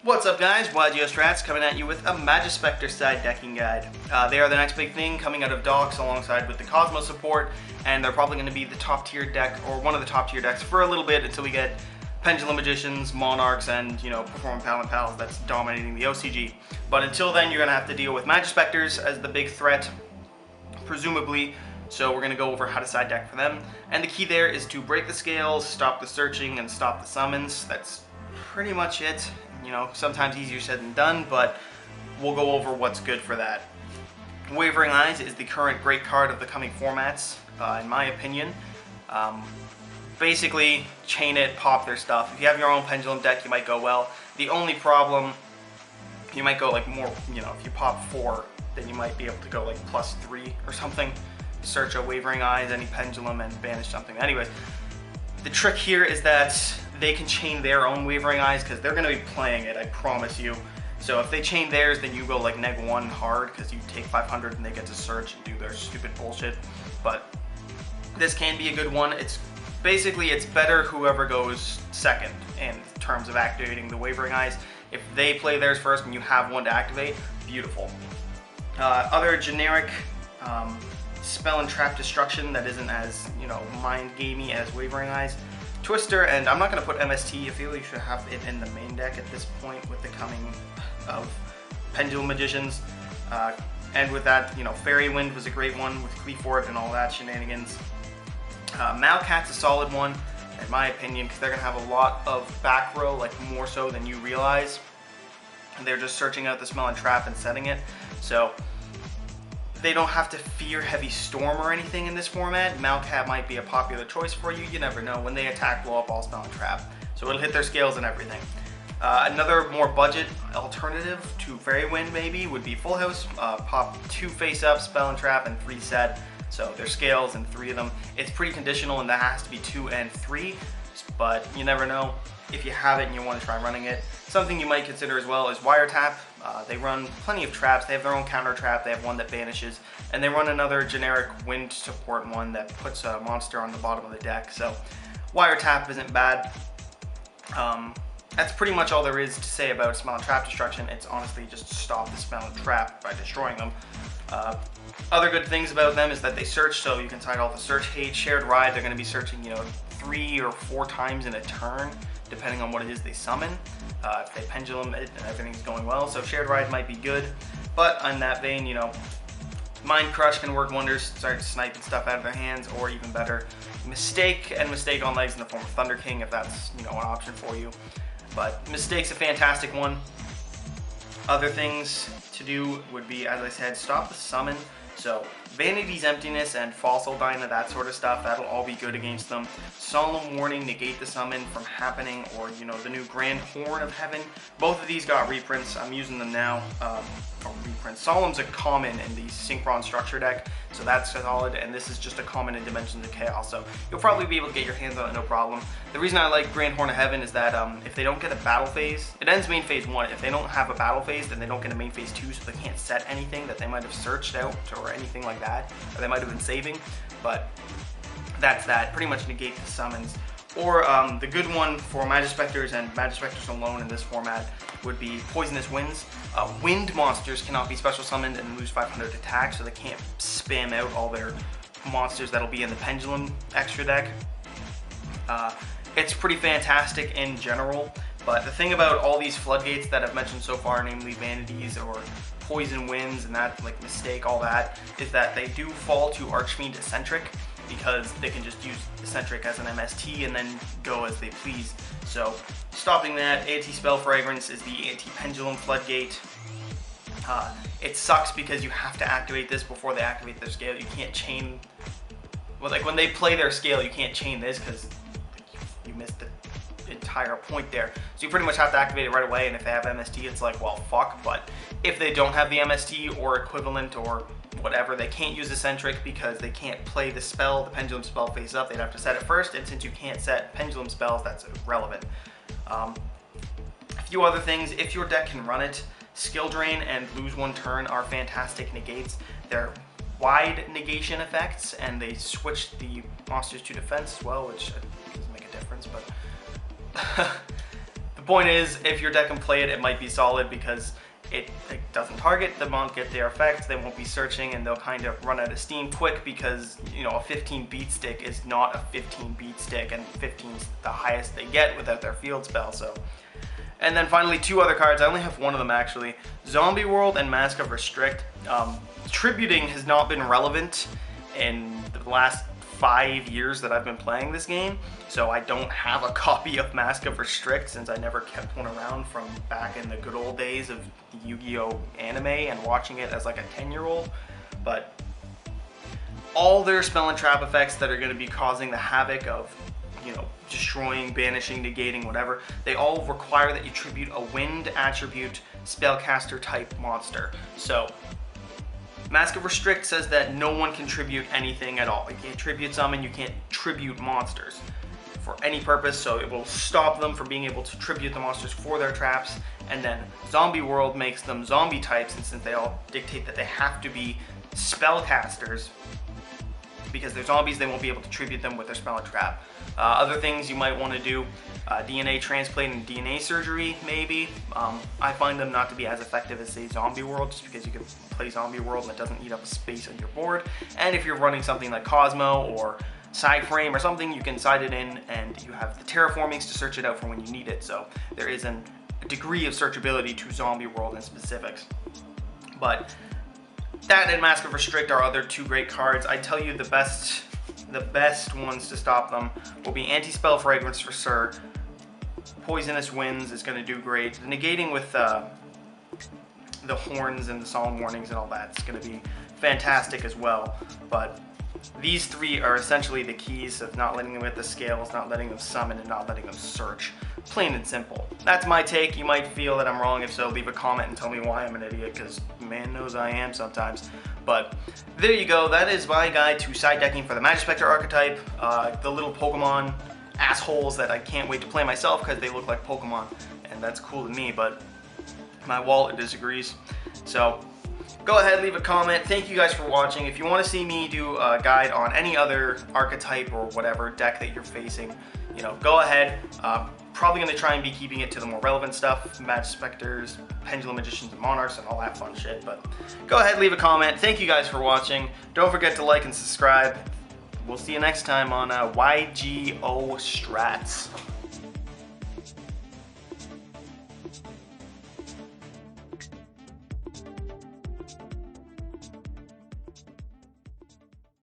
What's up guys, Strats coming at you with a Majespecter side decking guide. They are the next big thing coming out of docks alongside with the Cosmos support, and they're probably going to be the top tier deck, or one of the top tier decks for a little bit until we get Pendulum Magicians, Monarchs, and Performing Pals that's dominating the OCG. But until then, you're going to have to deal with Majespecters as the big threat, presumably. So we're going to go over how to side deck for them. And the key there is to break the scales, stop the searching, and stop the summons. That's pretty much it. Sometimes easier said than done, but we'll go over what's good for that. Wavering Eyes is the current great card of the coming formats, in my opinion. Basically, chain it, pop their stuff. If you have your own Pendulum deck, you might go well. The only problem, you might go like more, if you pop 4, then you might be able to go like +3 or something. Search a Wavering Eyes, any Pendulum, and banish something. Anyways, the trick here is that they can chain their own Wavering Eyes because they're going to be playing it, I promise you. So if they chain theirs, then you go like -1 hard because you take 500 and they get to search and do their stupid bullshit. But this can be a good one. It's better whoever goes second in terms of activating the Wavering Eyes. If they play theirs first and you have one to activate, beautiful. Other generic spell and trap destruction that isn't as mind gamey as Wavering Eyes. Twister, and I'm not going to put MST. I feel you should have it in the main deck at this point with the coming of Pendulum Magicians. And with that, Fairy Wind was a great one with Cleafort and all that shenanigans. Malcat's a solid one, in my opinion, because they're going to have a lot of back row, like more so than you realize. And they're just searching out the spell and trap and setting it. So they don't have to fear Heavy Storm or anything in this format. Malcat might be a popular choice for you. You never know. When they attack, blow up all spell and trap. So it'll hit their scales and everything. Another more budget alternative to Fairy Wind maybe would be Full House. Pop 2 face up, spell and trap, and 3 set. So there's scales and 3 of them. It's pretty conditional and that has to be 2 and 3. But you never know. If you have it and you want to try running it. Something you might consider as well is Wiretap. They run plenty of traps. They have their own counter trap. They have one that banishes. And they run another generic wind support one that puts a monster on the bottom of the deck. So Wiretap isn't bad. That's pretty much all there is to say about spell and trap destruction. It's honestly just stop the spell and trap by destroying them. Other good things about them is that they search, so you can side all the search hate. Shared Ride, they're going to be searching 3 or 4 times in a turn, depending on what it is they summon. If they pendulum it and everything's going well, so Shared Ride might be good. But on that vein, Mind Crush can work wonders, start sniping stuff out of their hands, or even better, Mistake and Mistake on legs in the form of Thunder King, if that's an option for you. But Mistake's a fantastic one. Other things to do would be, as I said, stop the summon. So Vanity's Emptiness and Fossil Dyna, that sort of stuff, that'll all be good against them. Solemn Warning, negate the summon from happening, or the new Grand Horn of Heaven. Both of these got reprints. I'm using them now. Solemn's a common in the Synchron structure deck, so that's solid, and this is just a common in Dimensions of Chaos, so you'll probably be able to get your hands on it no problem. The reason I like Grand Horn of Heaven is that if they don't get a battle phase, it ends main phase 1. If they don't have a battle phase, then they don't get a main phase 2, so they can't set anything that they might have searched out or anything like that, or they might have been saving. But that's that. Pretty much negate the summons. Or the good one for Majespecters and Majespecters alone in this format would be Poisonous Winds. Wind monsters cannot be special summoned and lose 500 attack, so they can't spam out all their monsters that'll be in the Pendulum extra deck. It's pretty fantastic in general, but the thing about all these floodgates that I've mentioned so far, namely Vanities or Poison Winds and that, like Mistake, all that, is that they do fall to Archfiend Eccentric, because they can just use Eccentric as an MST and then go as they please. So stopping that. Anti-Spell Fragrance is the anti-pendulum floodgate. It sucks because you have to activate this before they activate their scale. You can't chain, well, like when they play their scale, you can't chain this because you missed the entire point there. So you pretty much have to activate it right away, and if they have MST, it's like, well, fuck. But if they don't have the MST or equivalent or whatever, they can't use Eccentric because they can't play the spell, the Pendulum spell face up. They'd have to set it first, and since you can't set Pendulum spells, that's irrelevant. A few other things, if your deck can run it, Skill Drain and Lose 1 Turn are fantastic negates. They're wide negation effects, and they switch the monsters to defense as well, which doesn't make a difference, but point is, if your deck can play it, it might be solid because it doesn't target, they won't get their effects, they won't be searching, and they'll kind of run out of steam quick because, you know, a 15 beat stick is not a 15 beat stick, and 15 is the highest they get without their field spell, so. And then finally, two other cards, I only have one of them actually, Zombie World and Mask of Restrict. Tributing has not been relevant in the last 5 years that I've been playing this game, so I don't have a copy of Mask of Restrict since I never kept one around from back in the good old days of Yu-Gi-Oh! Anime and watching it as like a 10-year-old. But all their spell and trap effects that are going to be causing the havoc of, you know, destroying, banishing, negating, whatever, they all require that you tribute a wind attribute spellcaster type monster. So Mask of Restrict says that no one can tribute anything at all. You can't tribute summon, you can't tribute monsters for any purpose, so it will stop them from being able to tribute the monsters for their traps. And then Zombie World makes them zombie types, and since they all dictate that they have to be spellcasters, because they're zombies, they won't be able to tribute them with their spell and trap. Other things you might want to do, DNA transplant and DNA surgery, maybe. I find them not to be as effective as, say, Zombie World, just because you can play Zombie World and it doesn't eat up space on your board. And if you're running something like Cosmo or Side Frame or something, you can side it in and you have the terraformings to search it out for when you need it. So there is a degree of searchability to Zombie World in specifics. But that and Mask of Restrict are other two great cards. I tell you the best ones to stop them will be Anti-Spell Fragrance for Sir. Poisonous Winds is going to do great. Negating with the horns and the solemn warnings and all that is going to be fantastic as well. But these three are essentially the keys of not letting them hit the scales, not letting them summon, and not letting them search. Plain and simple. That's my take. You might feel that I'm wrong. If so, leave a comment and tell me why I'm an idiot, because man knows I am sometimes. But there you go. That is my guide to side decking for the Majespecter archetype. The little Pokemon assholes that I can't wait to play myself because they look like Pokemon, and that's cool to me, but my wallet disagrees. So go ahead, leave a comment. Thank you guys for watching. If you want to see me do a guide on any other archetype or whatever deck that you're facing, you know, go ahead. Probably going to try and be keeping it to the more relevant stuff, Majespecters, Pendulum Magicians, and Monarchs, and all that fun shit. But go ahead, leave a comment. Thank you guys for watching. Don't forget to like and subscribe. We'll see you next time on YGO Strats.